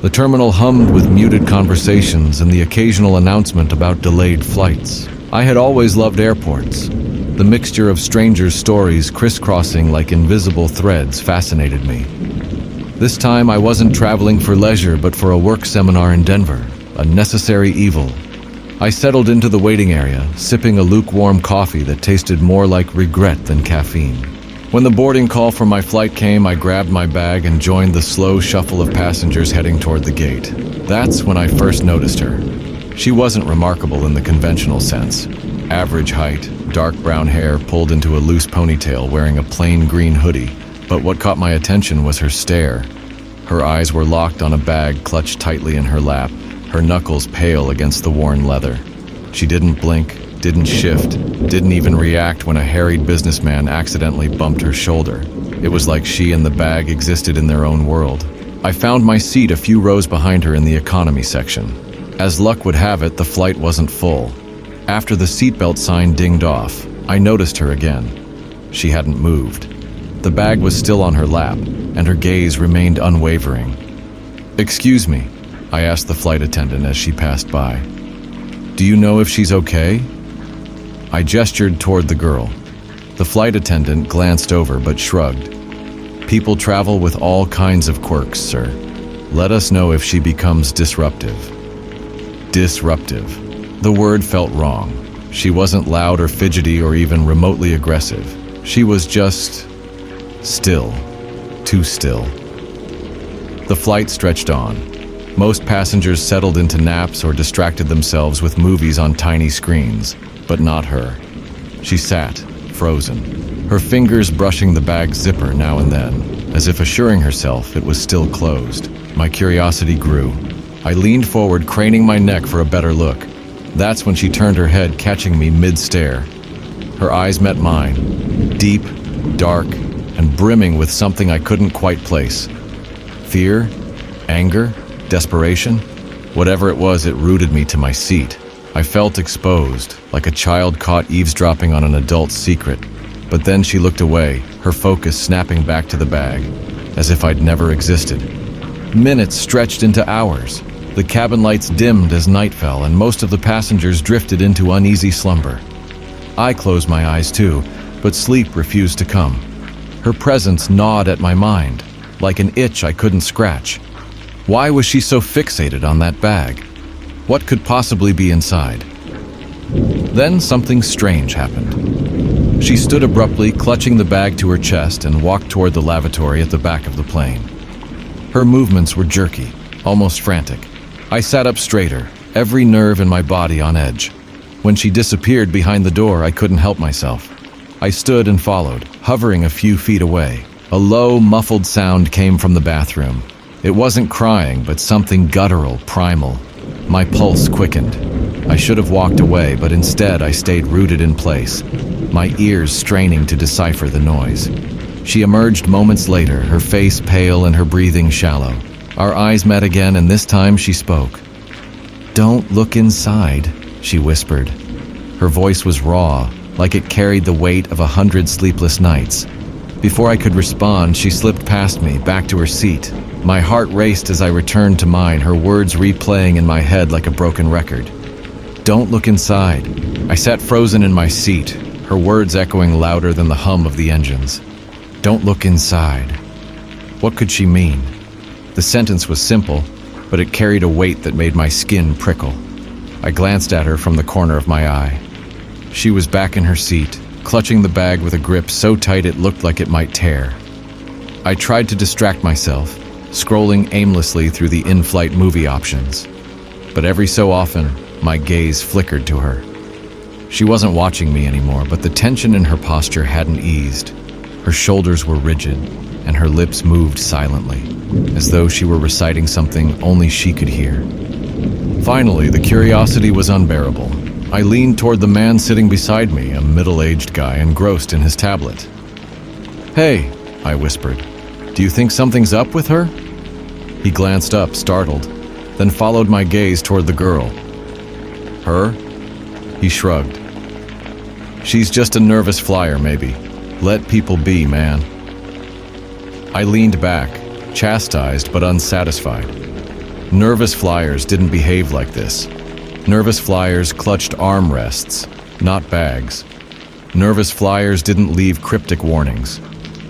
The terminal hummed with muted conversations and the occasional announcement about delayed flights. I had always loved airports. The mixture of strangers' stories crisscrossing like invisible threads fascinated me. This time I wasn't traveling for leisure but for a work seminar in Denver, a necessary evil. I settled into the waiting area, sipping a lukewarm coffee that tasted more like regret than caffeine. When the boarding call for my flight came, I grabbed my bag and joined the slow shuffle of passengers heading toward the gate. That's when I first noticed her. She wasn't remarkable in the conventional sense. Average height, dark brown hair pulled into a loose ponytail, wearing a plain green hoodie. But what caught my attention was her stare. Her eyes were locked on a bag clutched tightly in her lap, her knuckles pale against the worn leather. She didn't blink, didn't shift, didn't even react when a harried businessman accidentally bumped her shoulder. It was like she and the bag existed in their own world. I found my seat a few rows behind her in the economy section. As luck would have it, the flight wasn't full. After the seatbelt sign dinged off, I noticed her again. She hadn't moved. The bag was still on her lap, and her gaze remained unwavering. "Excuse me," I asked the flight attendant as she passed by. "Do you know if she's okay?" I gestured toward the girl. The flight attendant glanced over but shrugged. "People travel with all kinds of quirks, sir. Let us know if she becomes disruptive." Disruptive. The word felt wrong. She wasn't loud or fidgety or even remotely aggressive. She was just still. Too still. The flight stretched on. Most passengers settled into naps or distracted themselves with movies on tiny screens, but not her. She sat, frozen, her fingers brushing the bag's zipper now and then, as if assuring herself it was still closed. My curiosity grew. I leaned forward, craning my neck for a better look. That's when she turned her head, catching me mid-stare. Her eyes met mine, deep, dark, and brimming with something I couldn't quite place. Fear? Anger? Desperation? Whatever it was, it rooted me to my seat. I felt exposed, like a child caught eavesdropping on an adult's secret. But then she looked away, her focus snapping back to the bag, as if I'd never existed. Minutes stretched into hours. The cabin lights dimmed as night fell, and most of the passengers drifted into uneasy slumber. I closed my eyes too, but sleep refused to come. Her presence gnawed at my mind, like an itch I couldn't scratch. Why was she so fixated on that bag? What could possibly be inside? Then something strange happened. She stood abruptly, clutching the bag to her chest, and walked toward the lavatory at the back of the plane. Her movements were jerky, almost frantic. I sat up straighter, every nerve in my body on edge. When she disappeared behind the door, I couldn't help myself. I stood and followed, hovering a few feet away. A low, muffled sound came from the bathroom. It wasn't crying, but something guttural, primal. My pulse quickened. I should have walked away, but instead I stayed rooted in place, my ears straining to decipher the noise. She emerged moments later, her face pale and her breathing shallow. Our eyes met again, and this time she spoke. "Don't look inside," she whispered. Her voice was raw, like it carried the weight of 100 sleepless nights. Before I could respond, she slipped past me, back to her seat. My heart raced as I returned to mine, her words replaying in my head like a broken record. "Don't look inside." I sat frozen in my seat, her words echoing louder than the hum of the engines. "Don't look inside." What could she mean? The sentence was simple, but it carried a weight that made my skin prickle. I glanced at her from the corner of my eye. She was back in her seat, clutching the bag with a grip so tight it looked like it might tear. I tried to distract myself, scrolling aimlessly through the in-flight movie options. But every so often, my gaze flickered to her. She wasn't watching me anymore, but the tension in her posture hadn't eased. Her shoulders were rigid, and her lips moved silently, as though she were reciting something only she could hear. Finally, the curiosity was unbearable. I leaned toward the man sitting beside me, a middle-aged guy engrossed in his tablet. "Hey," I whispered, "do you think something's up with her?" He glanced up, startled, then followed my gaze toward the girl. "Her?" He shrugged. "She's just a nervous flyer, maybe. Let people be, man." I leaned back, chastised but unsatisfied. Nervous flyers didn't behave like this. Nervous flyers clutched armrests, not bags. Nervous flyers didn't leave cryptic warnings.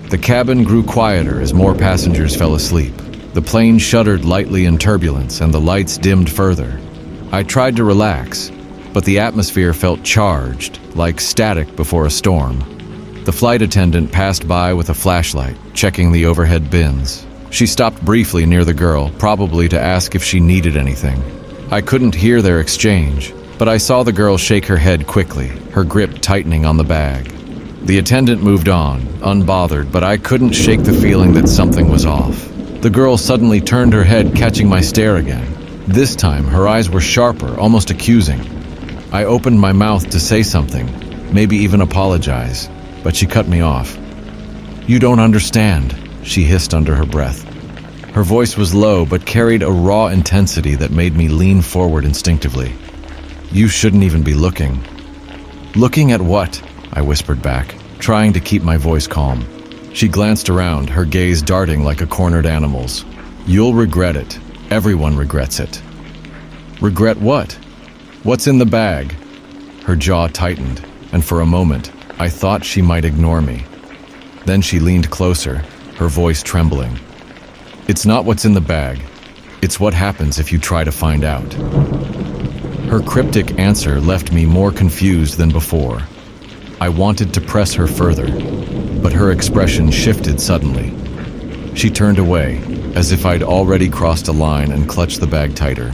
The cabin grew quieter as more passengers fell asleep. The plane shuddered lightly in turbulence and the lights dimmed further. I tried to relax, but the atmosphere felt charged, like static before a storm. The flight attendant passed by with a flashlight, checking the overhead bins. She stopped briefly near the girl, probably to ask if she needed anything. I couldn't hear their exchange, but I saw the girl shake her head quickly, her grip tightening on the bag. The attendant moved on, unbothered, but I couldn't shake the feeling that something was off. The girl suddenly turned her head, catching my stare again. This time, her eyes were sharper, almost accusing. I opened my mouth to say something, maybe even apologize, but she cut me off. "You don't understand," she hissed under her breath. Her voice was low, but carried a raw intensity that made me lean forward instinctively. "You shouldn't even be looking." "Looking at what?" I whispered back, trying to keep my voice calm. She glanced around, her gaze darting like a cornered animal's. "You'll regret it. Everyone regrets it." "Regret what? What's in the bag?" Her jaw tightened, and for a moment, I thought she might ignore me. Then she leaned closer, her voice trembling. "It's not what's in the bag. It's what happens if you try to find out." Her cryptic answer left me more confused than before. I wanted to press her further, but her expression shifted suddenly. She turned away, as if I'd already crossed a line, and clutched the bag tighter.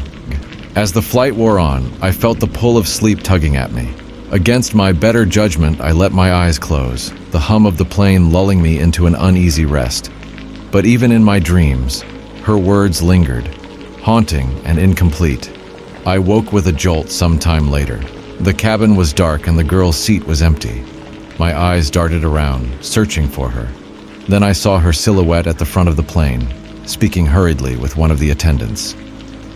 As the flight wore on, I felt the pull of sleep tugging at me. Against my better judgment, I let my eyes close, the hum of the plane lulling me into an uneasy rest. But even in my dreams, her words lingered, haunting and incomplete. I woke with a jolt some time later. The cabin was dark and the girl's seat was empty. My eyes darted around, searching for her. Then I saw her silhouette at the front of the plane, speaking hurriedly with one of the attendants.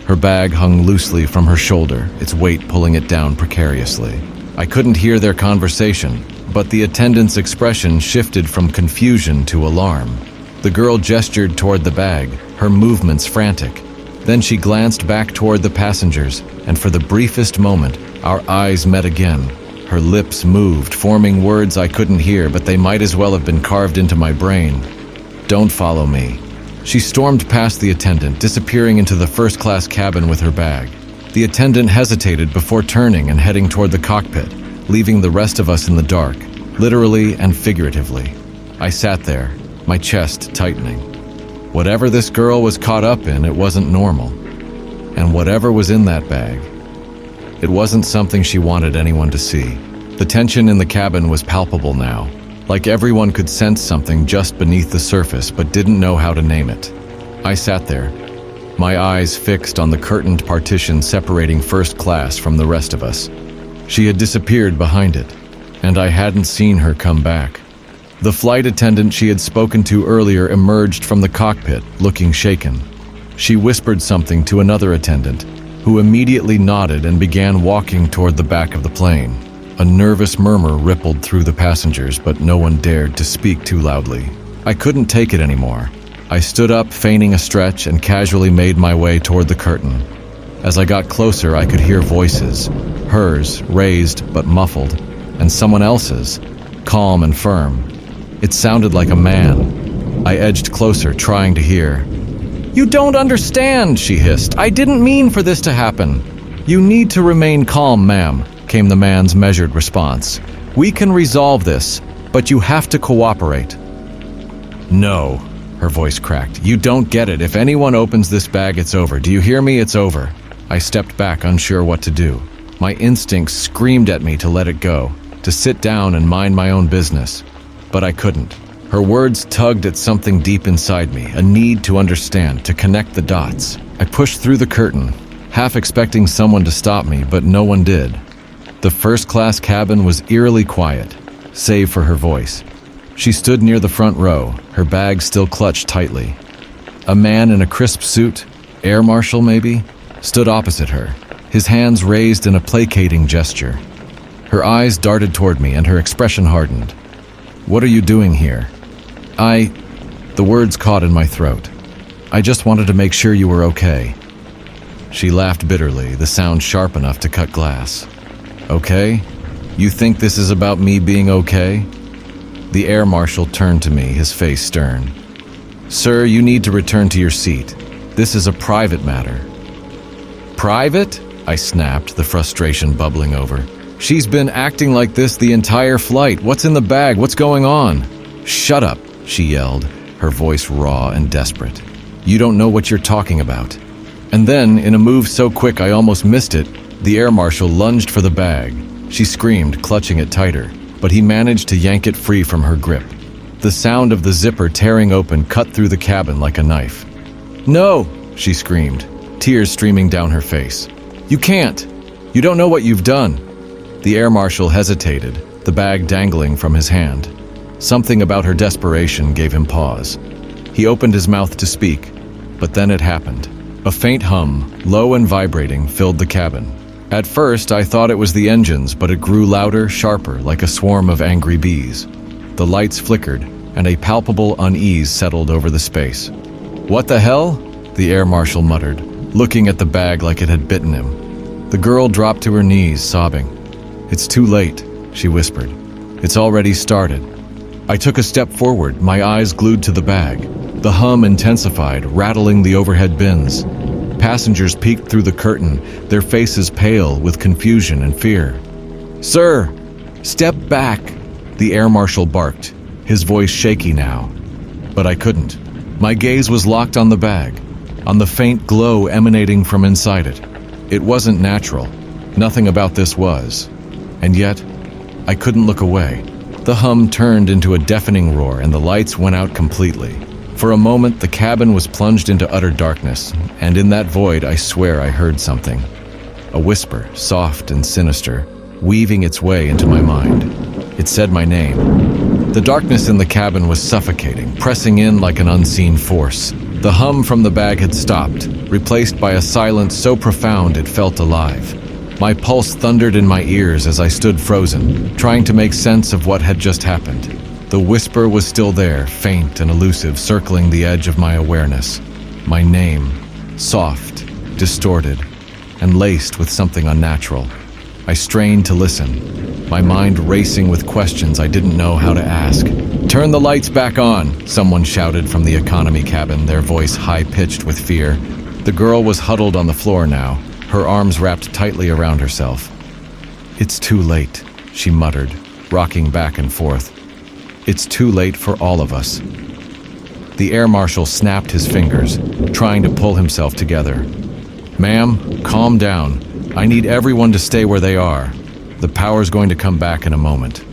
Her bag hung loosely from her shoulder, its weight pulling it down precariously. I couldn't hear their conversation, but the attendant's expression shifted from confusion to alarm. The girl gestured toward the bag, her movements frantic. Then she glanced back toward the passengers, and for the briefest moment, our eyes met again. Her lips moved, forming words I couldn't hear, but they might as well have been carved into my brain. "Don't follow me." She stormed past the attendant, disappearing into the first-class cabin with her bag. The attendant hesitated before turning and heading toward the cockpit, leaving the rest of us in the dark, literally and figuratively. I sat there, my chest tightening. Whatever this girl was caught up in, it wasn't normal. And whatever was in that bag, it wasn't something she wanted anyone to see. The tension in the cabin was palpable now, like everyone could sense something just beneath the surface but didn't know how to name it. I sat there, my eyes fixed on the curtained partition separating first class from the rest of us. She had disappeared behind it, and I hadn't seen her come back. The flight attendant she had spoken to earlier emerged from the cockpit, looking shaken. She whispered something to another attendant, who immediately nodded and began walking toward the back of the plane. A nervous murmur rippled through the passengers, but no one dared to speak too loudly. I couldn't take it anymore. I stood up, feigning a stretch, and casually made my way toward the curtain. As I got closer, I could hear voices, hers, raised but muffled, and someone else's, calm and firm. It sounded like a man. I edged closer, trying to hear. "You don't understand," she hissed. "I didn't mean for this to happen." "You need to remain calm, ma'am," came the man's measured response. "We can resolve this, but you have to cooperate." "No," her voice cracked. "You don't get it. If anyone opens this bag, it's over. Do you hear me? It's over." I stepped back, unsure what to do. My instincts screamed at me to let it go, to sit down and mind my own business. But I couldn't. Her words tugged at something deep inside me, a need to understand, to connect the dots. I pushed through the curtain, half expecting someone to stop me, but no one did. The first-class cabin was eerily quiet, save for her voice. She stood near the front row, her bag still clutched tightly. A man in a crisp suit, air marshal maybe, stood opposite her, his hands raised in a placating gesture. Her eyes darted toward me and her expression hardened. "What are you doing here?" The words caught in my throat. "I just wanted to make sure you were okay." She laughed bitterly, the sound sharp enough to cut glass. Okay? You think this is about me being okay? The air marshal turned to me, his face stern. Sir, you need to return to your seat. This is a private matter. Private? I snapped, the frustration bubbling over. She's been acting like this the entire flight. What's in the bag? What's going on? Shut up, she yelled, her voice raw and desperate. You don't know what you're talking about. And then, in a move so quick I almost missed it, the air marshal lunged for the bag. She screamed, clutching it tighter, but he managed to yank it free from her grip. The sound of the zipper tearing open cut through the cabin like a knife. No, she screamed, tears streaming down her face. You can't. You don't know what you've done. The air marshal hesitated, the bag dangling from his hand. Something about her desperation gave him pause. He opened his mouth to speak, but then it happened. A faint hum, low and vibrating, filled the cabin. At first, I thought it was the engines, but it grew louder, sharper, like a swarm of angry bees. The lights flickered, and a palpable unease settled over the space. What the hell? The air marshal muttered, looking at the bag like it had bitten him. The girl dropped to her knees, sobbing. It's too late, she whispered. It's already started. I took a step forward, my eyes glued to the bag. The hum intensified, rattling the overhead bins. Passengers peeked through the curtain, their faces pale with confusion and fear. Sir, step back, the air marshal barked, his voice shaky now. But I couldn't. My gaze was locked on the bag, on the faint glow emanating from inside it. It wasn't natural. Nothing about this was. And yet, I couldn't look away. The hum turned into a deafening roar and the lights went out completely. For a moment, the cabin was plunged into utter darkness, and in that void, I swear I heard something. A whisper, soft and sinister, weaving its way into my mind. It said my name. The darkness in the cabin was suffocating, pressing in like an unseen force. The hum from the bag had stopped, replaced by a silence so profound it felt alive. My pulse thundered in my ears as I stood frozen, trying to make sense of what had just happened. The whisper was still there, faint and elusive, circling the edge of my awareness. My name, soft, distorted, and laced with something unnatural. I strained to listen, my mind racing with questions I didn't know how to ask. Turn the lights back on, someone shouted from the economy cabin, their voice high-pitched with fear. The girl was huddled on the floor now, her arms wrapped tightly around herself. It's too late, she muttered, rocking back and forth. It's too late for all of us. The air marshal snapped his fingers, trying to pull himself together. Ma'am, calm down. I need everyone to stay where they are. The power's going to come back in a moment.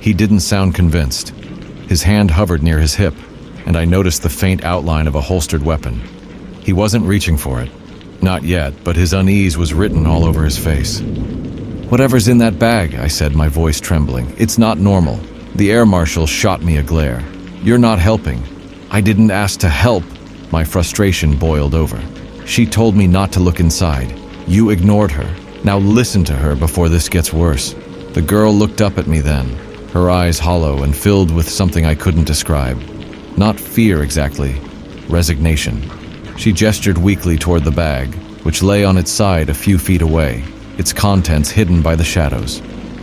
He didn't sound convinced. His hand hovered near his hip, and I noticed the faint outline of a holstered weapon. He wasn't reaching for it. Not yet, but his unease was written all over his face. Whatever's in that bag, I said, my voice trembling. It's not normal. The air marshal shot me a glare. You're not helping. I didn't ask to help. My frustration boiled over. She told me not to look inside. You ignored her. Now listen to her before this gets worse. The girl looked up at me then, her eyes hollow and filled with something I couldn't describe. Not fear exactly, resignation. She gestured weakly toward the bag, which lay on its side a few feet away, its contents hidden by the shadows.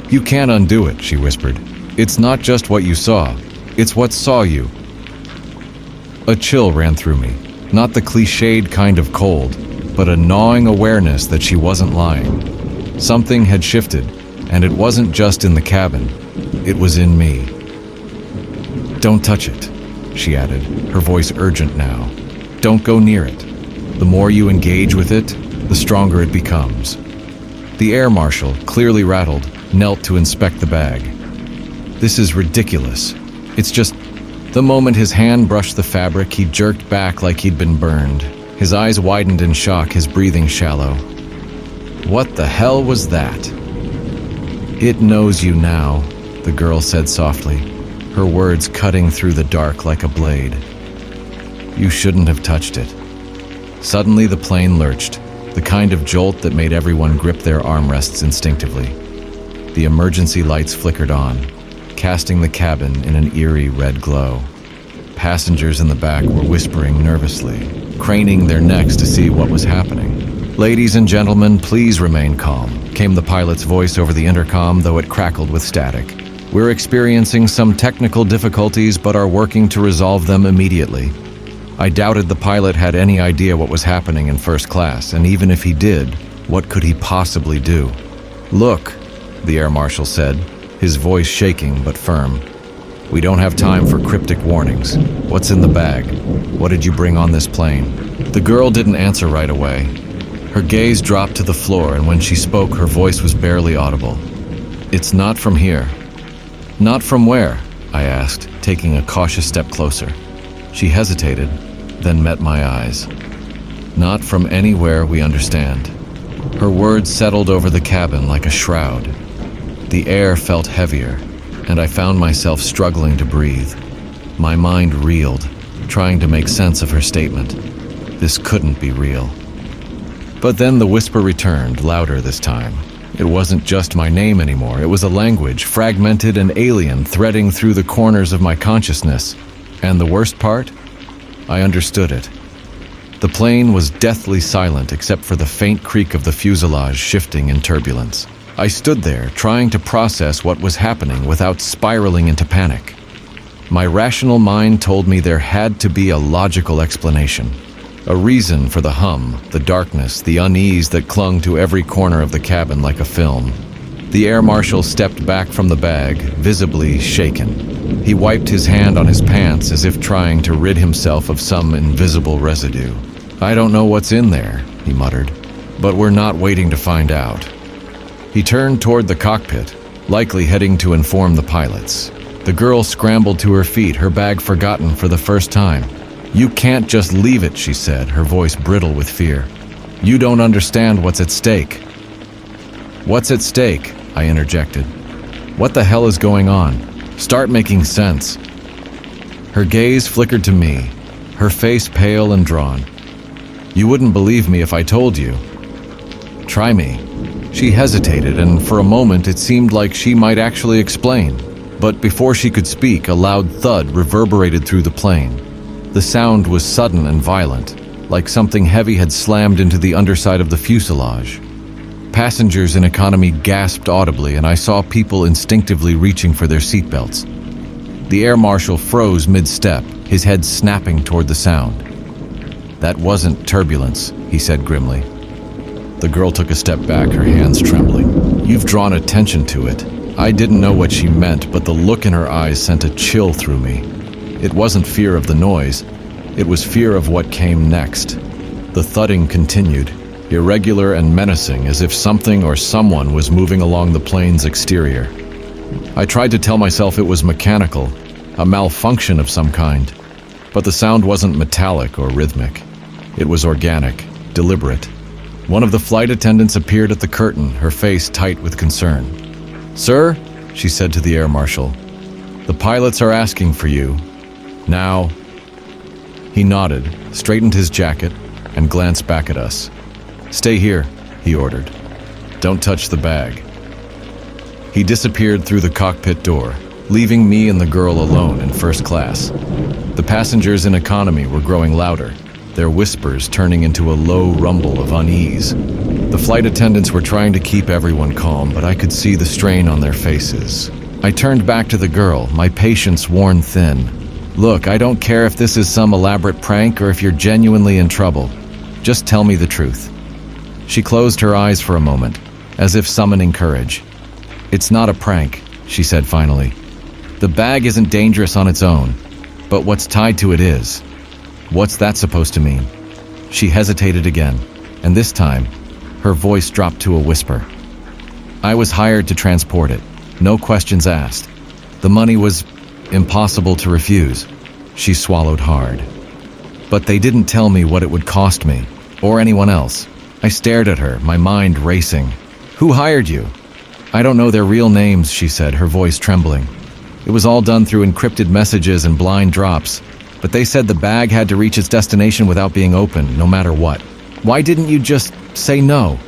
You can't undo it, she whispered. It's not just what you saw, it's what saw you. A chill ran through me, not the cliched kind of cold, but a gnawing awareness that she wasn't lying. Something had shifted, and it wasn't just in the cabin, it was in me. Don't touch it, she added, her voice urgent now. Don't go near it. The more you engage with it, the stronger it becomes. The air marshal, clearly rattled, knelt to inspect the bag. This is ridiculous. It's just... The moment his hand brushed the fabric, he jerked back like he'd been burned. His eyes widened in shock, his breathing shallow. What the hell was that? It knows you now, the girl said softly, her words cutting through the dark like a blade. You shouldn't have touched it. Suddenly the plane lurched, the kind of jolt that made everyone grip their armrests instinctively. The emergency lights flickered on, casting the cabin in an eerie red glow. Passengers in the back were whispering nervously, craning their necks to see what was happening. "Ladies and gentlemen, please remain calm," came the pilot's voice over the intercom, though it crackled with static. "We're experiencing some technical difficulties, but are working to resolve them immediately." I doubted the pilot had any idea what was happening in first class, and even if he did, what could he possibly do? "Look," the air marshal said, his voice shaking but firm. "We don't have time for cryptic warnings. What's in the bag? What did you bring on this plane?" The girl didn't answer right away. Her gaze dropped to the floor, and when she spoke, her voice was barely audible. "It's not from here." "Not from where?" I asked, taking a cautious step closer. She hesitated, then met my eyes. "Not from anywhere we understand." Her words settled over the cabin like a shroud. The air felt heavier, and I found myself struggling to breathe. My mind reeled, trying to make sense of her statement. This couldn't be real. But then the whisper returned, louder this time. It wasn't just my name anymore. It was a language, fragmented and alien, threading through the corners of my consciousness. And the worst part? I understood it. The plane was deathly silent except for the faint creak of the fuselage shifting in turbulence. I stood there, trying to process what was happening without spiraling into panic. My rational mind told me there had to be a logical explanation. A reason for the hum, the darkness, the unease that clung to every corner of the cabin like a film. The air marshal stepped back from the bag, visibly shaken. He wiped his hand on his pants as if trying to rid himself of some invisible residue. "I don't know what's in there," he muttered, "but we're not waiting to find out." He turned toward the cockpit, likely heading to inform the pilots. The girl scrambled to her feet, her bag forgotten for the first time. "You can't just leave it," she said, her voice brittle with fear. "You don't understand what's at stake." "What's at stake?" I interjected. "What the hell is going on? Start making sense." Her gaze flickered to me, her face pale and drawn. "You wouldn't believe me if I told you." "Try me." She hesitated, and for a moment it seemed like she might actually explain. But before she could speak, a loud thud reverberated through the plane. The sound was sudden and violent, like something heavy had slammed into the underside of the fuselage. Passengers in economy gasped audibly, and I saw people instinctively reaching for their seatbelts. The air marshal froze mid-step, his head snapping toward the sound. "That wasn't turbulence," he said grimly. The girl took a step back, her hands trembling. "You've drawn attention to it." I didn't know what she meant, but the look in her eyes sent a chill through me. It wasn't fear of the noise, it was fear of what came next. The thudding continued, irregular and menacing, as if something or someone was moving along the plane's exterior. I tried to tell myself it was mechanical, a malfunction of some kind, but the sound wasn't metallic or rhythmic. It was organic, deliberate. One of the flight attendants appeared at the curtain, her face tight with concern. "Sir," she said to the air marshal, "the pilots are asking for you. Now." He nodded, straightened his jacket, and glanced back at us. "Stay here," he ordered. "Don't touch the bag." He disappeared through the cockpit door, leaving me and the girl alone in first class. The passengers in economy were growing louder, their whispers turning into a low rumble of unease. The flight attendants were trying to keep everyone calm, but I could see the strain on their faces. I turned back to the girl, my patience worn thin. "Look, I don't care if this is some elaborate prank or if you're genuinely in trouble. Just tell me the truth." She closed her eyes for a moment, as if summoning courage. "It's not a prank," she said finally. "The bag isn't dangerous on its own, but what's tied to it is. What's that supposed to mean?" She hesitated again, and this time, her voice dropped to a whisper. "I was hired to transport it, no questions asked. The money was impossible to refuse." She swallowed hard. "But they didn't tell me what it would cost me, or anyone else." I stared at her, my mind racing. "Who hired you?" "I don't know their real names," she said, her voice trembling. "It was all done through encrypted messages and blind drops, but they said the bag had to reach its destination without being opened, no matter what. Why didn't you just say no?"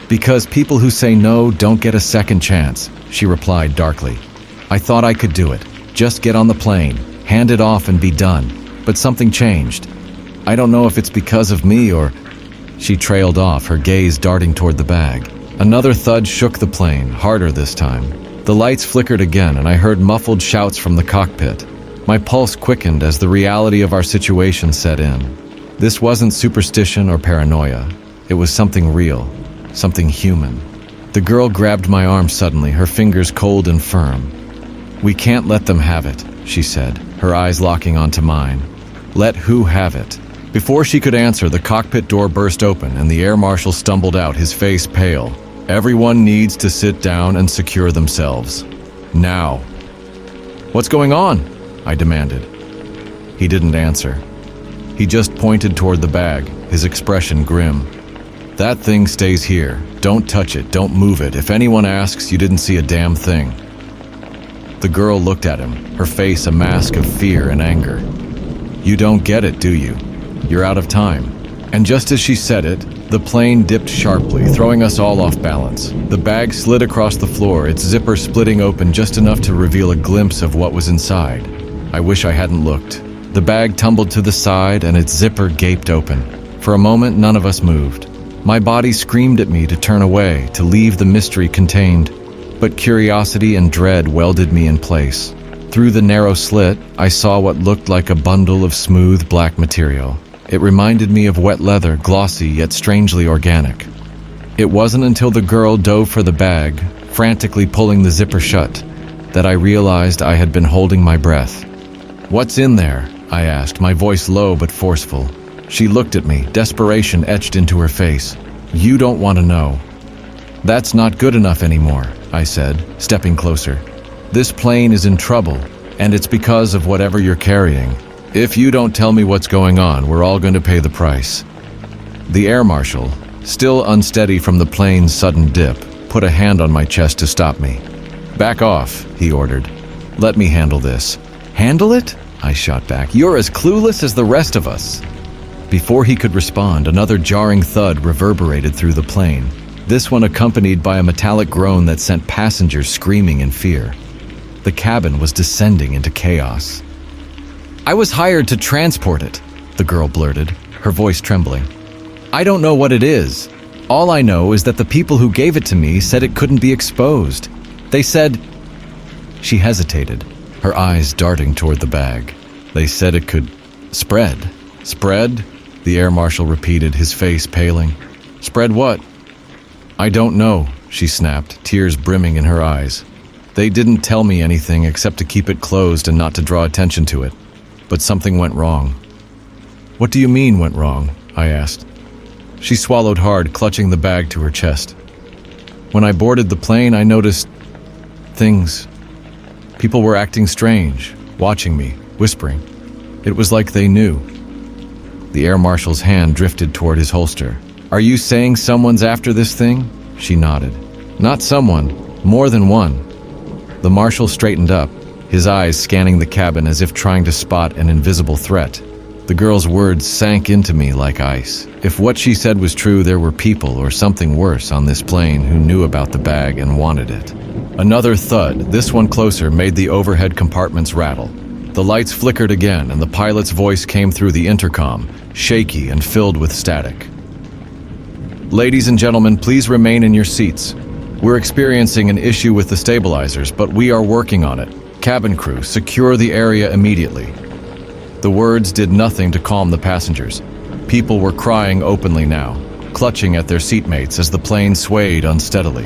"Because people who say no don't get a second chance," she replied darkly. "I thought I could do it. Just get on the plane, hand it off and be done. But something changed. I don't know if it's because of me or..." She trailed off, her gaze darting toward the bag. Another thud shook the plane, harder this time. The lights flickered again, and I heard muffled shouts from the cockpit. My pulse quickened as the reality of our situation set in. This wasn't superstition or paranoia. It was something real, something human. The girl grabbed my arm suddenly, her fingers cold and firm. "We can't let them have it," she said, her eyes locking onto mine. "Let who have it?" Before she could answer, the cockpit door burst open and the air marshal stumbled out, his face pale. "Everyone needs to sit down and secure themselves. Now." "What's going on?" I demanded. He didn't answer. He just pointed toward the bag, his expression grim. "That thing stays here. Don't touch it, don't move it. If anyone asks, you didn't see a damn thing." The girl looked at him, her face a mask of fear and anger. "You don't get it, do you? You're out of time." And just as she said it, the plane dipped sharply, throwing us all off balance. The bag slid across the floor, its zipper splitting open just enough to reveal a glimpse of what was inside. I wish I hadn't looked. The bag tumbled to the side and its zipper gaped open. For a moment, none of us moved. My body screamed at me to turn away, to leave the mystery contained, but curiosity and dread welded me in place. Through the narrow slit, I saw what looked like a bundle of smooth black material. It reminded me of wet leather, glossy yet strangely organic. It wasn't until the girl dove for the bag, frantically pulling the zipper shut, that I realized I had been holding my breath. "What's in there?" I asked, my voice low but forceful. She looked at me, desperation etched into her face. "You don't want to know." "That's not good enough anymore," I said, stepping closer. "This plane is in trouble, and it's because of whatever you're carrying. If you don't tell me what's going on, we're all going to pay the price." The air marshal, still unsteady from the plane's sudden dip, put a hand on my chest to stop me. "Back off," he ordered. "Let me handle this." "Handle it?" I shot back. "You're as clueless as the rest of us." Before he could respond, another jarring thud reverberated through the plane, this one accompanied by a metallic groan that sent passengers screaming in fear. The cabin was descending into chaos. "I was hired to transport it," the girl blurted, her voice trembling. "I don't know what it is. All I know is that the people who gave it to me said it couldn't be exposed. They said..." She hesitated, her eyes darting toward the bag. "They said it could spread." "Spread?" the air marshal repeated, his face paling. "Spread what?" "I don't know," she snapped, tears brimming in her eyes. "They didn't tell me anything except to keep it closed and not to draw attention to it. But something went wrong." "What do you mean went wrong?" I asked. She swallowed hard, clutching the bag to her chest. "When I boarded the plane, I noticed things. People were acting strange, watching me, whispering. It was like they knew." The air marshal's hand drifted toward his holster. "Are you saying someone's after this thing?" She nodded. "Not someone, more than one." The marshal straightened up, his eyes scanning the cabin as if trying to spot an invisible threat. The girl's words sank into me like ice. If what she said was true, there were people, or something worse, on this plane who knew about the bag and wanted it. Another thud, this one closer, made the overhead compartments rattle. The lights flickered again, and the pilot's voice came through the intercom, shaky and filled with static. "Ladies and gentlemen, please remain in your seats. We're experiencing an issue with the stabilizers, but we are working on it. Cabin crew, secure the area immediately." The words did nothing to calm the passengers. People were crying openly now, clutching at their seatmates as the plane swayed unsteadily.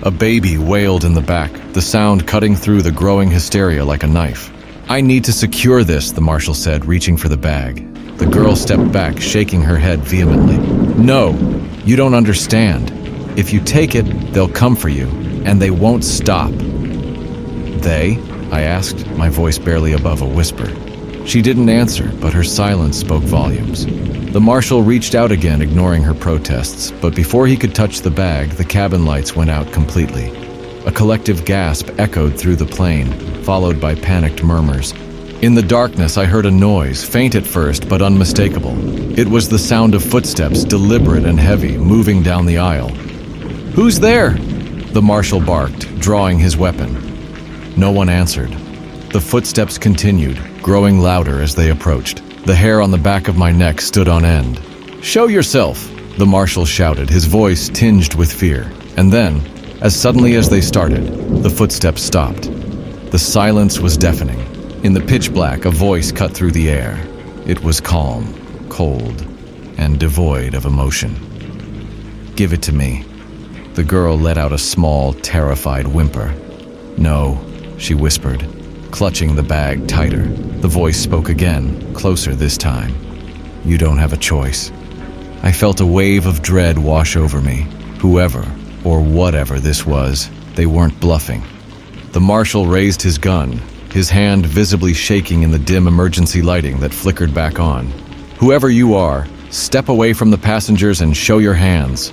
A baby wailed in the back, the sound cutting through the growing hysteria like a knife. "I need to secure this," the marshal said, reaching for the bag. The girl stepped back, shaking her head vehemently. "No, you don't understand. If you take it, they'll come for you, and they won't stop." "They?" I asked, my voice barely above a whisper. She didn't answer, but her silence spoke volumes. The marshal reached out again, ignoring her protests, but before he could touch the bag, the cabin lights went out completely. A collective gasp echoed through the plane, followed by panicked murmurs. In the darkness, I heard a noise, faint at first but unmistakable. It was the sound of footsteps, deliberate and heavy, moving down the aisle. "Who's there?" the marshal barked, drawing his weapon. No one answered. The footsteps continued, growing louder as they approached. The hair on the back of my neck stood on end. "Show yourself!" the marshal shouted, his voice tinged with fear. And then, as suddenly as they started, the footsteps stopped. The silence was deafening. In the pitch black, a voice cut through the air. It was calm, cold, and devoid of emotion. "Give it to me." The girl let out a small, terrified whimper. "No," she whispered, clutching the bag tighter. The voice spoke again, closer this time. "You don't have a choice." I felt a wave of dread wash over me. Whoever, or whatever this was, they weren't bluffing. The marshal raised his gun, his hand visibly shaking in the dim emergency lighting that flickered back on. "Whoever you are, step away from the passengers and show your hands."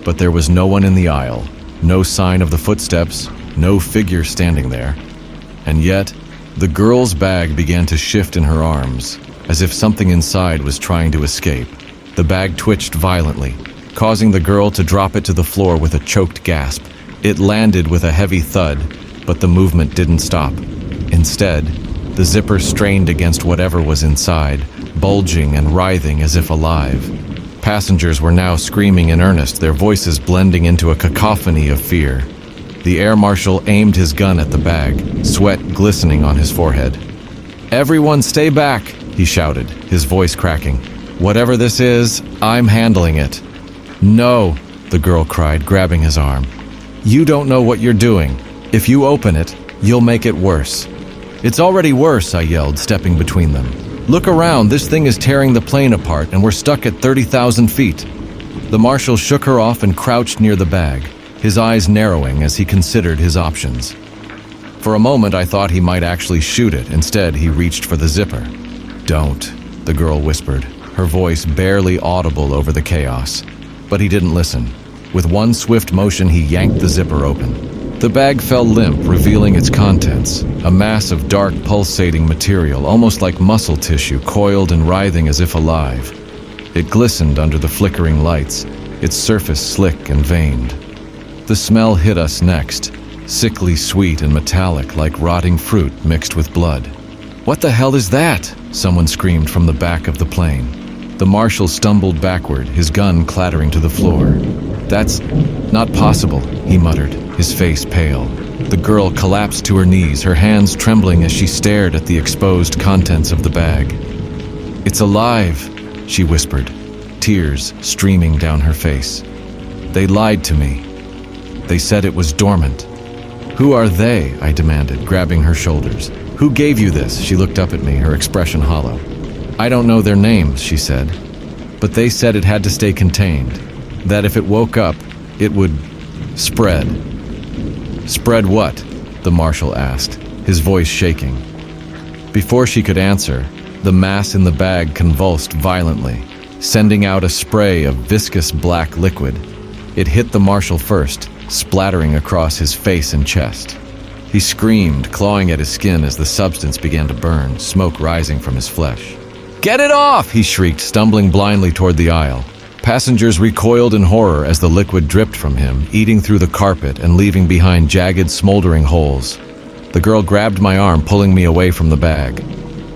But there was no one in the aisle, no sign of the footsteps, no figure standing there. And yet, the girl's bag began to shift in her arms, as if something inside was trying to escape. The bag twitched violently, causing the girl to drop it to the floor with a choked gasp. It landed with a heavy thud, but the movement didn't stop. Instead, the zipper strained against whatever was inside, bulging and writhing as if alive. Passengers were now screaming in earnest, their voices blending into a cacophony of fear. The air marshal aimed his gun at the bag, sweat glistening on his forehead. "Everyone stay back," he shouted, his voice cracking. "Whatever this is, I'm handling it." "No," the girl cried, grabbing his arm. "You don't know what you're doing. If you open it, you'll make it worse." "It's already worse," I yelled, stepping between them. "Look around, this thing is tearing the plane apart and we're stuck at 30,000 feet. The marshal shook her off and crouched near the bag, his eyes narrowing as he considered his options. For a moment I thought he might actually shoot it. Instead, he reached for the zipper. "Don't," the girl whispered, her voice barely audible over the chaos. But he didn't listen. With one swift motion, he yanked the zipper open. The bag fell limp, revealing its contents, a mass of dark, pulsating material, almost like muscle tissue, coiled and writhing as if alive. It glistened under the flickering lights, its surface slick and veined. The smell hit us next, sickly sweet and metallic, like rotting fruit mixed with blood. "What the hell is that?" someone screamed from the back of the plane. The marshal stumbled backward, his gun clattering to the floor. "That's not possible," he muttered, his face pale. The girl collapsed to her knees, her hands trembling as she stared at the exposed contents of the bag. "It's alive," she whispered, tears streaming down her face. "They lied to me. They said it was dormant." "Who are they?" I demanded, grabbing her shoulders. "Who gave you this?" She looked up at me, her expression hollow. "I don't know their names," she said, "but they said it had to stay contained, that if it woke up, it would spread." "Spread what?" the marshal asked, his voice shaking. Before she could answer, the mass in the bag convulsed violently, sending out a spray of viscous black liquid. It hit the marshal first, splattering across his face and chest. He screamed, clawing at his skin as the substance began to burn, smoke rising from his flesh. "Get it off!" he shrieked, stumbling blindly toward the aisle. Passengers recoiled in horror as the liquid dripped from him, eating through the carpet and leaving behind jagged, smoldering holes. The girl grabbed my arm, pulling me away from the bag.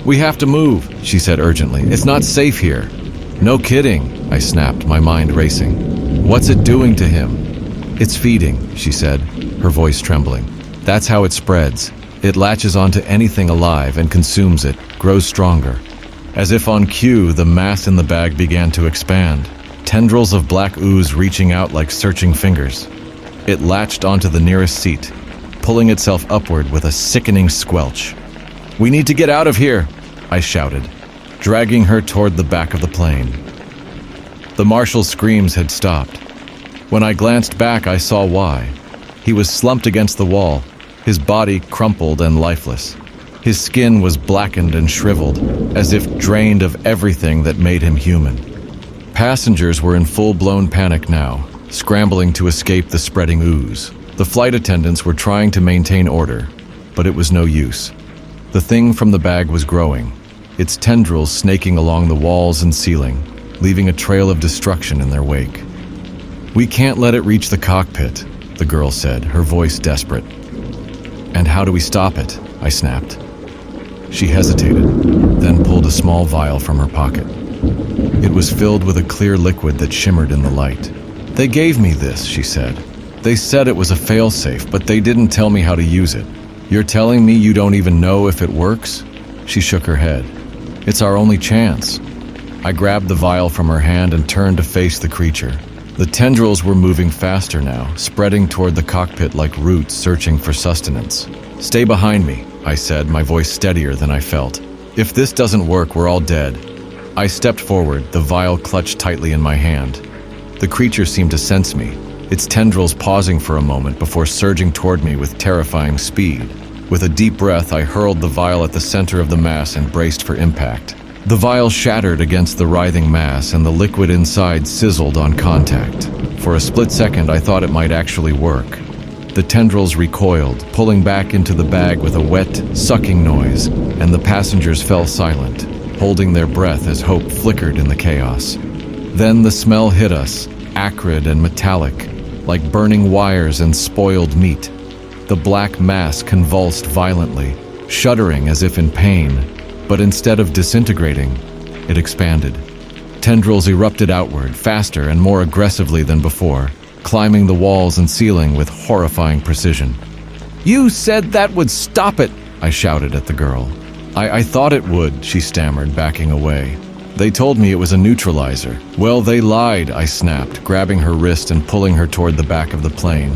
"We have to move," she said urgently. "It's not safe here." "No kidding," I snapped, my mind racing. "What's it doing to him?" "It's feeding," she said, her voice trembling. "That's how it spreads. It latches onto anything alive and consumes it, grows stronger." As if on cue, the mass in the bag began to expand, tendrils of black ooze reaching out like searching fingers. It latched onto the nearest seat, pulling itself upward with a sickening squelch. "We need to get out of here," I shouted, dragging her toward the back of the plane. The marshal's screams had stopped. When I glanced back, I saw why. He was slumped against the wall, his body crumpled and lifeless. His skin was blackened and shriveled, as if drained of everything that made him human. Passengers were in full-blown panic now, scrambling to escape the spreading ooze. The flight attendants were trying to maintain order, but it was no use. The thing from the bag was growing, its tendrils snaking along the walls and ceiling, leaving a trail of destruction in their wake. "We can't let it reach the cockpit," the girl said, her voice desperate. "And how do we stop it?" I snapped. She hesitated, then pulled a small vial from her pocket. It was filled with a clear liquid that shimmered in the light. "They gave me this," she said. "They said it was a failsafe, but they didn't tell me how to use it." "You're telling me you don't even know if it works?" She shook her head. "It's our only chance." I grabbed the vial from her hand and turned to face the creature. The tendrils were moving faster now, spreading toward the cockpit like roots searching for sustenance. "Stay behind me," I said, my voice steadier than I felt. "If this doesn't work, we're all dead." I stepped forward, the vial clutched tightly in my hand. The creature seemed to sense me, its tendrils pausing for a moment before surging toward me with terrifying speed. With a deep breath, I hurled the vial at the center of the mass and braced for impact. The vial shattered against the writhing mass, and the liquid inside sizzled on contact. For a split second, I thought it might actually work. The tendrils recoiled, pulling back into the bag with a wet, sucking noise, and the passengers fell silent, holding their breath as hope flickered in the chaos. Then the smell hit us, acrid and metallic, like burning wires and spoiled meat. The black mass convulsed violently, shuddering as if in pain, but instead of disintegrating, it expanded. Tendrils erupted outward, faster and more aggressively than before, climbing the walls and ceiling with horrifying precision. "You said that would stop it!" I shouted at the girl. I thought it would," she stammered, backing away. "They told me it was a neutralizer." "Well, they lied," I snapped, grabbing her wrist and pulling her toward the back of the plane.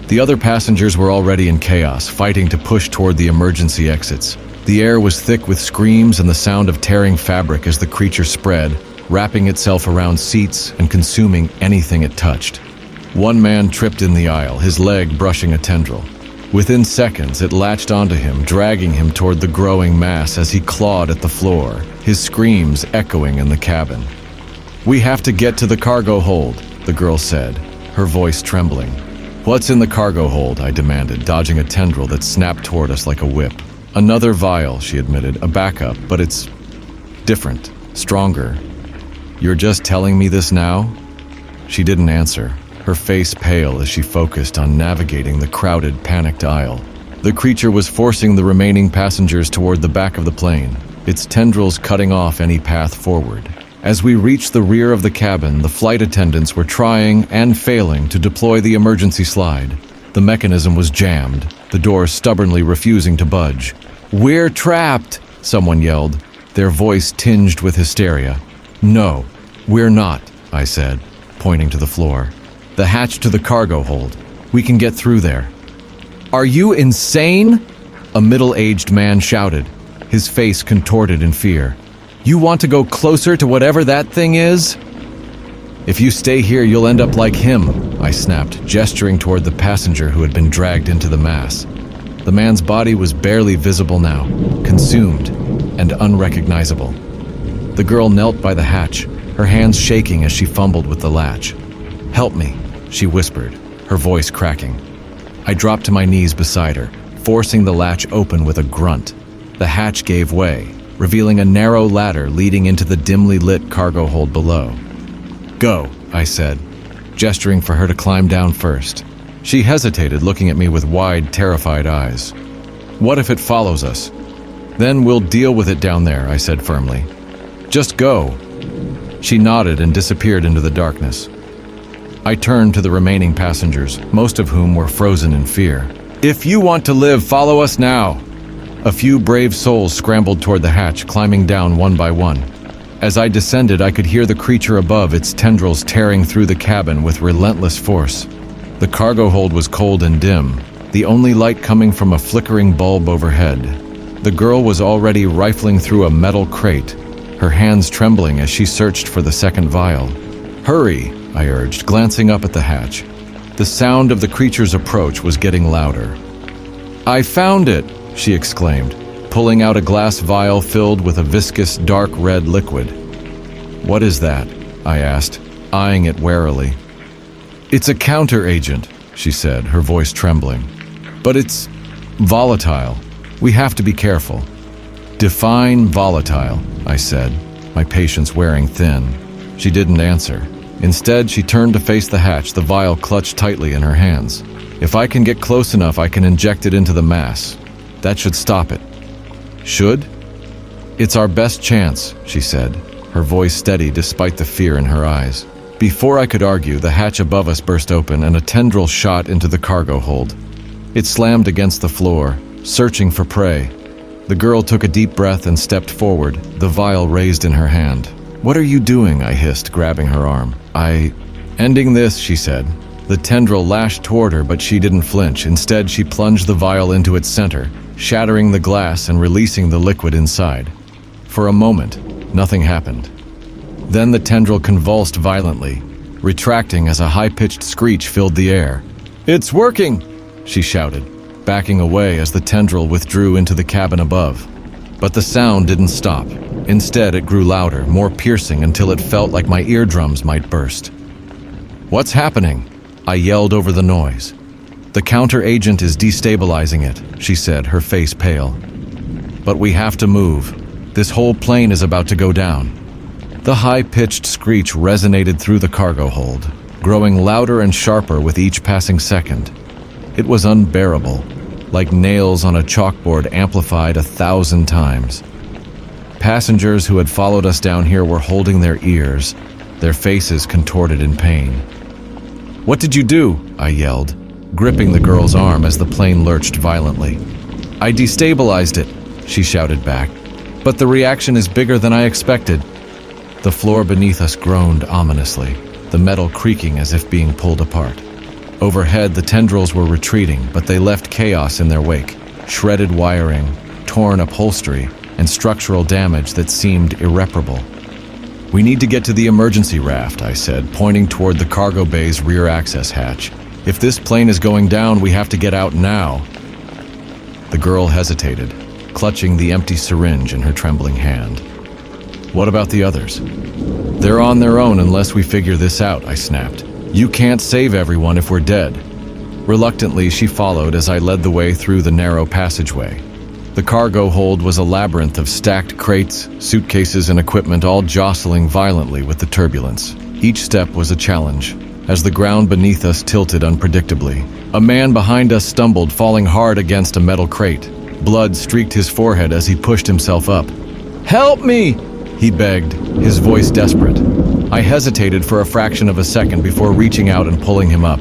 The other passengers were already in chaos, fighting to push toward the emergency exits. The air was thick with screams and the sound of tearing fabric as the creature spread, wrapping itself around seats and consuming anything it touched. One man tripped in the aisle, his leg brushing a tendril. Within seconds, it latched onto him, dragging him toward the growing mass as he clawed at the floor, his screams echoing in the cabin. "We have to get to the cargo hold," the girl said, her voice trembling. "What's in the cargo hold?" I demanded, dodging a tendril that snapped toward us like a whip. "Another vial," she admitted, "a backup, but it's different, stronger." "You're just telling me this now?" She didn't answer, her face pale as she focused on navigating the crowded, panicked aisle. The creature was forcing the remaining passengers toward the back of the plane, its tendrils cutting off any path forward. As we reached the rear of the cabin, the flight attendants were trying and failing to deploy the emergency slide. The mechanism was jammed, the doors stubbornly refusing to budge. "We're trapped!" someone yelled, their voice tinged with hysteria. "No, we're not," I said, pointing to the floor. "The hatch to the cargo hold. We can get through there." "Are you insane?" a middle-aged man shouted, his face contorted in fear. "You want to go closer to whatever that thing is?" "If you stay here, you'll end up like him," I snapped, gesturing toward the passenger who had been dragged into the mass. The man's body was barely visible now, consumed and unrecognizable. The girl knelt by the hatch, her hands shaking as she fumbled with the latch. "Help me," she whispered, her voice cracking. I dropped to my knees beside her, forcing the latch open with a grunt. The hatch gave way, revealing a narrow ladder leading into the dimly lit cargo hold below. "Go," I said, gesturing for her to climb down first. She hesitated, looking at me with wide, terrified eyes. "What if it follows us?" "Then we'll deal with it down there," I said firmly. "Just go." She nodded and disappeared into the darkness. I turned to the remaining passengers, most of whom were frozen in fear. "If you want to live, follow us now." A few brave souls scrambled toward the hatch, climbing down one by one. As I descended, I could hear the creature above, its tendrils tearing through the cabin with relentless force. The cargo hold was cold and dim, the only light coming from a flickering bulb overhead. The girl was already rifling through a metal crate, her hands trembling as she searched for the second vial. "Hurry," I urged, glancing up at the hatch. The sound of the creature's approach was getting louder. "I found it," she exclaimed, pulling out a glass vial filled with a viscous, dark red liquid. "What is that?" I asked, eyeing it warily. "It's a counter agent," she said, her voice trembling. "But it's volatile. We have to be careful." "Define volatile," I said, my patience wearing thin. She didn't answer. Instead, she turned to face the hatch, the vial clutched tightly in her hands. "If I can get close enough, I can inject it into the mass. That should stop it." "Should?" "It's our best chance," she said, her voice steady despite the fear in her eyes. Before I could argue, the hatch above us burst open and a tendril shot into the cargo hold. It slammed against the floor, searching for prey. The girl took a deep breath and stepped forward, the vial raised in her hand. "What are you doing?" I hissed, grabbing her arm. Ending this," she said. The tendril lashed toward her, but she didn't flinch. Instead, she plunged the vial into its center, shattering the glass and releasing the liquid inside. For a moment, nothing happened. Then the tendril convulsed violently, retracting as a high-pitched screech filled the air. "It's working!" she shouted, backing away as the tendril withdrew into the cabin above. But the sound didn't stop. Instead, it grew louder, more piercing until it felt like my eardrums might burst. "What's happening?" I yelled over the noise. "The counter-agent is destabilizing it," she said, her face pale. "But we have to move. This whole plane is about to go down." The high-pitched screech resonated through the cargo hold, growing louder and sharper with each passing second. It was unbearable, like nails on a chalkboard amplified 1,000 times. Passengers who had followed us down here were holding their ears, their faces contorted in pain. "What did you do?" I yelled, gripping the girl's arm as the plane lurched violently. "I destabilized it," she shouted back. "But the reaction is bigger than I expected." The floor beneath us groaned ominously, the metal creaking as if being pulled apart. Overhead, the tendrils were retreating, but they left chaos in their wake. Shredded wiring, torn upholstery, and structural damage that seemed irreparable. "We need to get to the emergency raft," I said, pointing toward the cargo bay's rear access hatch. "If this plane is going down, we have to get out now." The girl hesitated, clutching the empty syringe in her trembling hand. "What about the others?" "They're on their own unless we figure this out," I snapped. "You can't save everyone if we're dead." Reluctantly, she followed as I led the way through the narrow passageway. The cargo hold was a labyrinth of stacked crates, suitcases, and equipment all jostling violently with the turbulence. Each step was a challenge, as the ground beneath us tilted unpredictably. A man behind us stumbled, falling hard against a metal crate. Blood streaked his forehead as he pushed himself up. "Help me!" he begged, his voice desperate. I hesitated for a fraction of a second before reaching out and pulling him up.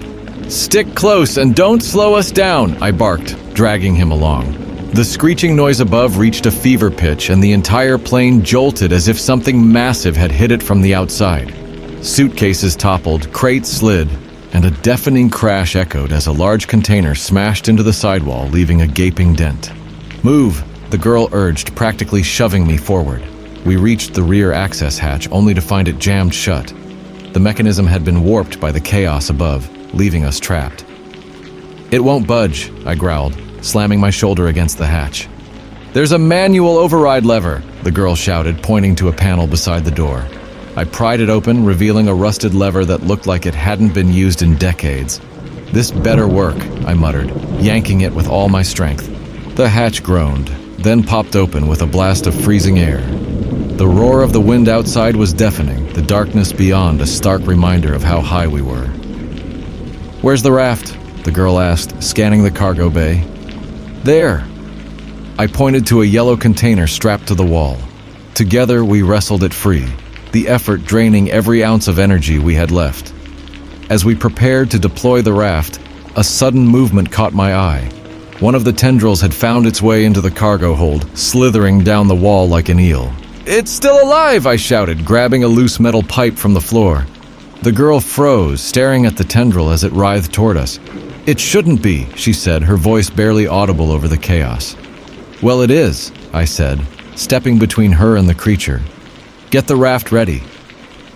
"Stick close and don't slow us down," I barked, dragging him along. The screeching noise above reached a fever pitch, and the entire plane jolted as if something massive had hit it from the outside. Suitcases toppled, crates slid, and a deafening crash echoed as a large container smashed into the sidewall, leaving a gaping dent. "Move," the girl urged, practically shoving me forward. We reached the rear access hatch, only to find it jammed shut. The mechanism had been warped by the chaos above, leaving us trapped. "It won't budge," I growled, slamming my shoulder against the hatch. "There's a manual override lever," the girl shouted, pointing to a panel beside the door. I pried it open, revealing a rusted lever that looked like it hadn't been used in decades. "This better work," I muttered, yanking it with all my strength. The hatch groaned, then popped open with a blast of freezing air. The roar of the wind outside was deafening, the darkness beyond a stark reminder of how high we were. "Where's the raft?" the girl asked, scanning the cargo bay. "There." I pointed to a yellow container strapped to the wall. Together, we wrestled it free, the effort draining every ounce of energy we had left. As we prepared to deploy the raft, a sudden movement caught my eye. One of the tendrils had found its way into the cargo hold, slithering down the wall like an eel. "It's still alive!" I shouted, grabbing a loose metal pipe from the floor. The girl froze, staring at the tendril as it writhed toward us. "It shouldn't be," she said, her voice barely audible over the chaos. "Well, it is," I said, stepping between her and the creature. "Get the raft ready."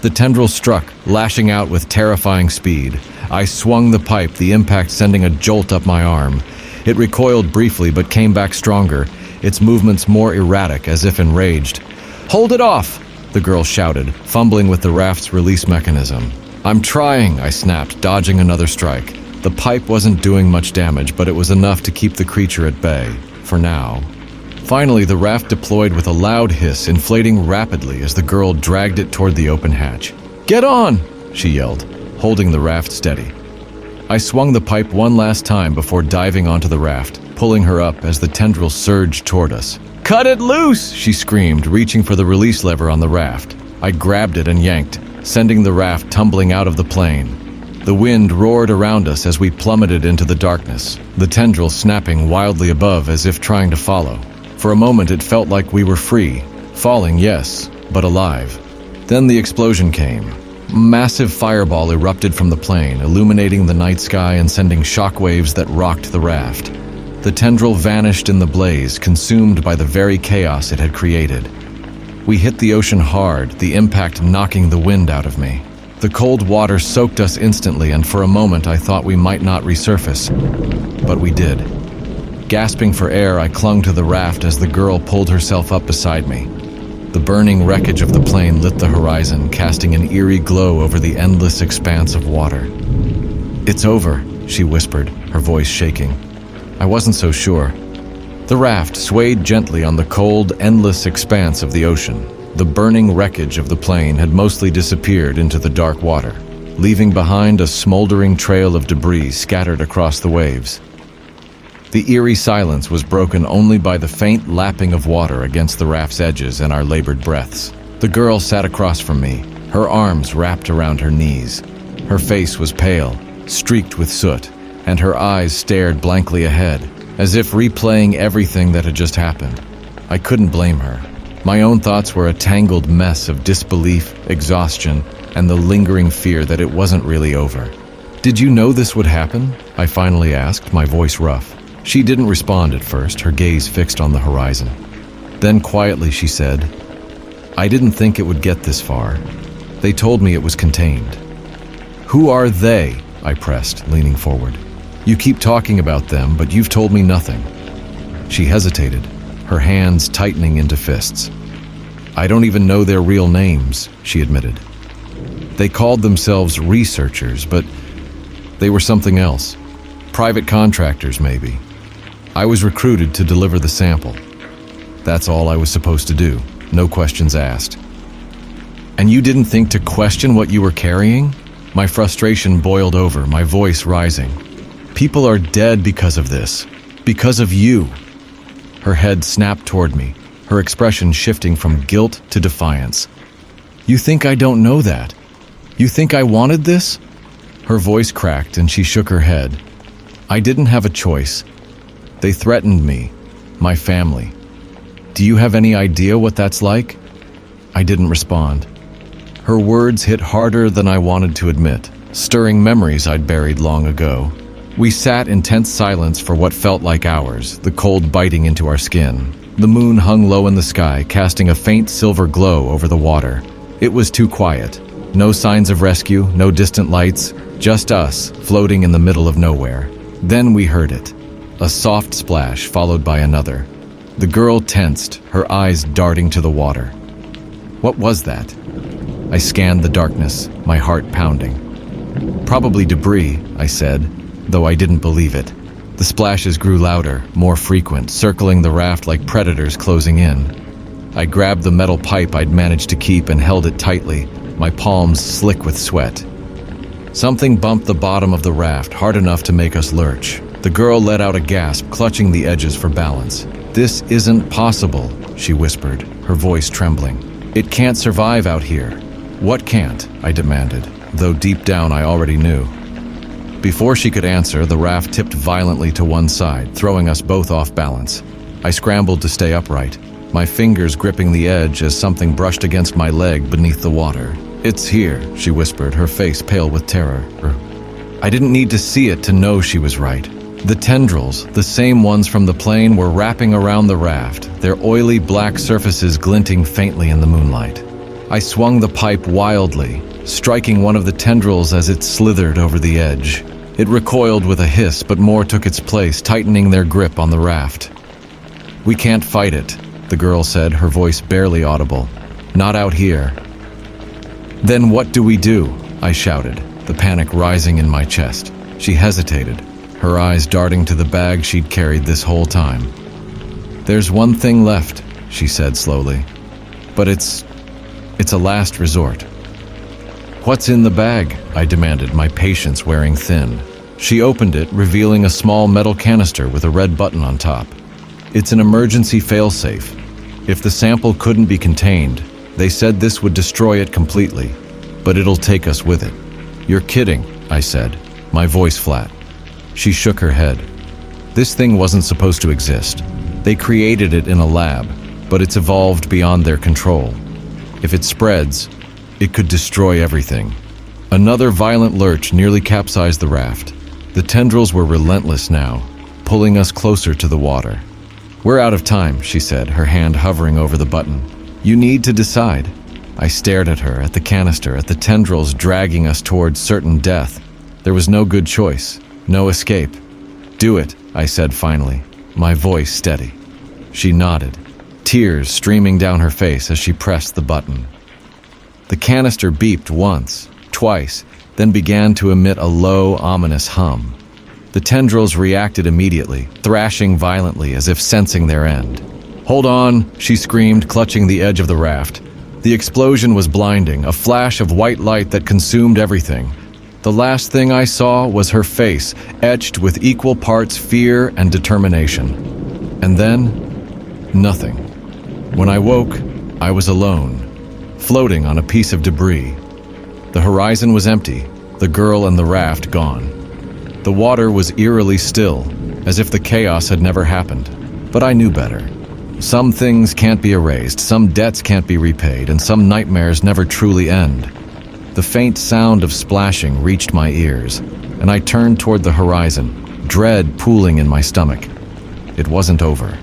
The tendril struck, lashing out with terrifying speed. I swung the pipe, the impact sending a jolt up my arm. It recoiled briefly but came back stronger, its movements more erratic, as if enraged. "Hold it off!" the girl shouted, fumbling with the raft's release mechanism. "I'm trying," I snapped, dodging another strike. The pipe wasn't doing much damage, but it was enough to keep the creature at bay, for now. Finally, the raft deployed with a loud hiss, inflating rapidly as the girl dragged it toward the open hatch. "Get on!" she yelled, holding the raft steady. I swung the pipe one last time before diving onto the raft, pulling her up as the tendril surged toward us. "Cut it loose!" she screamed, reaching for the release lever on the raft. I grabbed it and yanked, sending the raft tumbling out of the plane. The wind roared around us as we plummeted into the darkness, the tendrils snapping wildly above as if trying to follow. For a moment it felt like we were free, falling, yes, but alive. Then the explosion came. A massive fireball erupted from the plane, illuminating the night sky and sending shockwaves that rocked the raft. The tendril vanished in the blaze, consumed by the very chaos it had created. We hit the ocean hard, the impact knocking the wind out of me. The cold water soaked us instantly, and for a moment I thought we might not resurface. But we did. Gasping for air, I clung to the raft as the girl pulled herself up beside me. The burning wreckage of the plane lit the horizon, casting an eerie glow over the endless expanse of water. "It's over," she whispered, her voice shaking. I wasn't so sure. The raft swayed gently on the cold, endless expanse of the ocean. The burning wreckage of the plane had mostly disappeared into the dark water, leaving behind a smoldering trail of debris scattered across the waves. The eerie silence was broken only by the faint lapping of water against the raft's edges and our labored breaths. The girl sat across from me, her arms wrapped around her knees. Her face was pale, streaked with soot, and her eyes stared blankly ahead, as if replaying everything that had just happened. I couldn't blame her. My own thoughts were a tangled mess of disbelief, exhaustion, and the lingering fear that it wasn't really over. "Did you know this would happen?" I finally asked, my voice rough. She didn't respond at first, her gaze fixed on the horizon. Then quietly she said, "I didn't think it would get this far. They told me it was contained." "Who are they?" I pressed, leaning forward. "You keep talking about them, but you've told me nothing." She hesitated, her hands tightening into fists. "I don't even know their real names," she admitted. "They called themselves researchers, but they were something else. Private contractors, maybe. I was recruited to deliver the sample. That's all I was supposed to do, no questions asked." "And you didn't think to question what you were carrying?" My frustration boiled over, my voice rising. "People are dead because of this. Because of you." Her head snapped toward me, her expression shifting from guilt to defiance. "You think I don't know that? You think I wanted this?" Her voice cracked and she shook her head. "I didn't have a choice. They threatened me, my family. Do you have any idea what that's like?" I didn't respond. Her words hit harder than I wanted to admit, stirring memories I'd buried long ago. We sat in tense silence for what felt like hours, the cold biting into our skin. The moon hung low in the sky, casting a faint silver glow over the water. It was too quiet. No signs of rescue, no distant lights, just us, floating in the middle of nowhere. Then we heard it. A soft splash followed by another. The girl tensed, her eyes darting to the water. What was that? I scanned the darkness, my heart pounding. "Probably debris," I said, though I didn't believe it. The splashes grew louder, more frequent, circling the raft like predators closing in. I grabbed the metal pipe I'd managed to keep and held it tightly, my palms slick with sweat. Something bumped the bottom of the raft hard enough to make us lurch. The girl let out a gasp, clutching the edges for balance. "This isn't possible," she whispered, her voice trembling. "It can't survive out here." "What can't?" I demanded, though deep down I already knew. Before she could answer, the raft tipped violently to one side, throwing us both off balance. I scrambled to stay upright, my fingers gripping the edge as something brushed against my leg beneath the water. "It's here," she whispered, her face pale with terror. I didn't need to see it to know she was right. The tendrils, the same ones from the plane, were wrapping around the raft, their oily black surfaces glinting faintly in the moonlight. I swung the pipe wildly, striking one of the tendrils as it slithered over the edge. It recoiled with a hiss, but more took its place, tightening their grip on the raft. "We can't fight it," the girl said, her voice barely audible. "Not out here." "Then what do we do?" I shouted, the panic rising in my chest. She hesitated, her eyes darting to the bag she'd carried this whole time. "There's one thing left," she said slowly. "But it's a last resort." "What's in the bag?" I demanded, my patience wearing thin. She opened it, revealing a small metal canister with a red button on top. "It's an emergency failsafe. If the sample couldn't be contained, They said this would destroy it completely, but it'll take us with it. You're kidding, I said, my voice flat. She shook her head. This thing wasn't supposed to exist. They created it in a lab, but it's evolved beyond their control. If it spreads, it could destroy everything. Another violent lurch nearly capsized the raft. The tendrils were relentless now, pulling us closer to the water. We're out of time, she said, her hand hovering over the button. You need to decide. I stared at her, at the canister, at the tendrils dragging us towards certain death. There was no good choice, no escape. Do it, I said finally, my voice steady. She nodded, tears streaming down her face as she pressed the button. The canister beeped once, twice, then began to emit a low, ominous hum. The tendrils reacted immediately, thrashing violently as if sensing their end. Hold on, she screamed, clutching the edge of the raft. The explosion was blinding, a flash of white light that consumed everything. The last thing I saw was her face, etched with equal parts fear and determination. And then, nothing. When I woke, I was alone, floating on a piece of debris. The horizon was empty, the girl and the raft gone. The water was eerily still, as if the chaos had never happened. But I knew better. Some things can't be erased, some debts can't be repaid, and some nightmares never truly end. The faint sound of splashing reached my ears, and I turned toward the horizon, dread pooling in my stomach. It wasn't over.